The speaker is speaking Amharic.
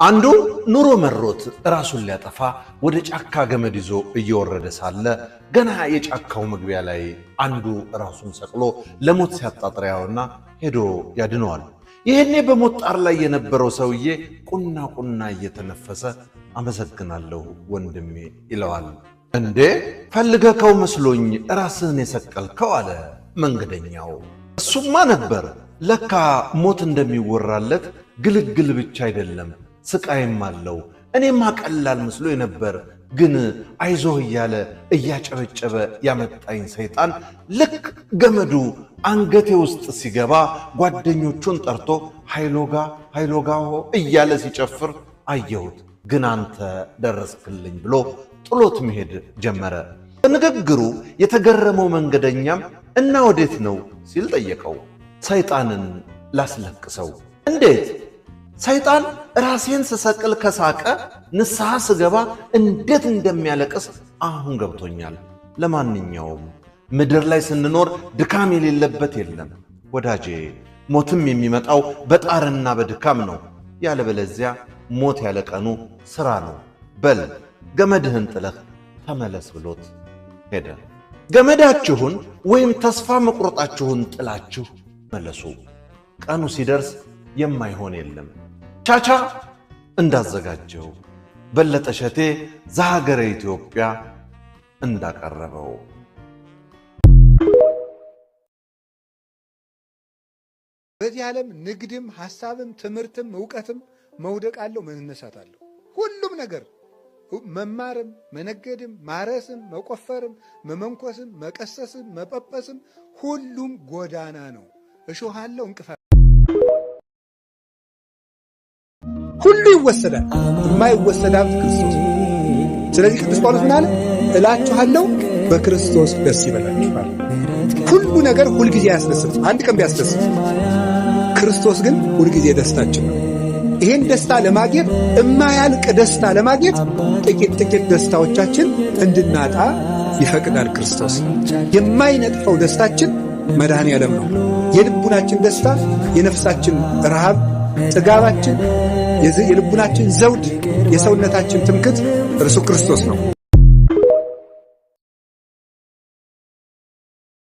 አንዱ ኑሮ መሮት ራሱን ሊያጠፋ ወደ ጫካ ገመድ ይዞ እየወረደ ሳለ ገና የጫካው መግቢያ ላይ አንዱ ራሱን ሰቅሎ ለሞት ሲያጣጥረውና ሄዶ ያድነዋል። ይሄኔ በሞት ጣር ላይ የነበረው ሰውዬ ቁና ቁና እየተነፈሰ አመሰግናለሁ ወንድሜ ይለዋል። እንዴ ፈልገከው መስሎኝ ራስህን የሰቀልከው አለ መንገደኛው። እሱማ ነበር ለካ ሞት እንደሚወራለት ግልግል ብቻ አይደለም ስቃይም አለው። እኔማ ቀላል መስሎ ነበር፣ ግን አይዞህ እያለ እያጨበጨበ ያመጣኝ ሰይጣን ልክ ገመዱ አንገቴ ውስጥ ሲገባ ጓደኞቹን ጠርቶ ሃይሎጋ እያለ ሲጨፍር አየሁት። ግን አንተ ደረስክልኝ ብሎ ጥሎት መሄድ ጀመረ። በንግግሩ የተገረመው መንገደኛም እና ወዴት ነው ሲል ጠየቀው። ሰይጣንን ላስለቅሰው። እንዴት? ሰይጣን ራሴን ስሰቅል ከሳቀ ንስሐ ስገባ እንዴት እንደሚያለቅስ አሁን ገብቶኛል። ለማንኛውም ምድር ላይ ስንኖር ድካም የሌለበት የለም ወዳጄ። ሞትም የሚመጣው በጣርና በድካም ነው። ያለበለዚያ ሞት ያለቀኑ ሥራ ነው። በል ገመድህን ጥለህ ተመለስ ብሎት ሄደ። ገመዳችሁን ወይም ተስፋ መቁረጣችሁን ጥላችሁ መለሱ። ቀኑ ሲደርስ የማይሆን የለም። ቻቻ እንዳዘጋጀው በለጠ ሸቴ ዘሀገረ ኢትዮጵያ እንዳቀረበው። በዚህ ዓለም ንግድም ሐሳብም ትምህርትም ዕውቀትም መውደቅ አለው፣ መነሳት አለው። ሁሉም ነገር መማርም መነገድም ማረስም መቆፈርም መመንኮስም መቀሰስም መጳጳስም ሁሉም ጎዳና ነው። እሾህ አለው፣ እንቅፋት ሁሉ ይወሰዳል። የማይወሰድ ሀብት ክርስቶስ። ስለዚህ ቅዱስ ጳውሎስ ምን አለ? እላችኋለሁ በክርስቶስ ደስ ይበላችኋል። ሁሉ ነገር ሁልጊዜ ያስደስት፣ አንድ ቀን ቢያስደስት፣ ክርስቶስ ግን ሁልጊዜ ደስታችን ነው። ይሄን ደስታ ለማግኘት የማያልቅ ደስታ ለማግኘት ጥቂት ደስታዎቻችን እንድናጣ ይፈቅዳል ክርስቶስ። የማይነጥፈው ደስታችን መድኃኔዓለም ነው። የልቡናችን ደስታ፣ የነፍሳችን ረሃብ፣ ጥጋባችን፣ የልቡናችን ዘውድ፣ የሰውነታችን ትምክት እርሱ ክርስቶስ ነው።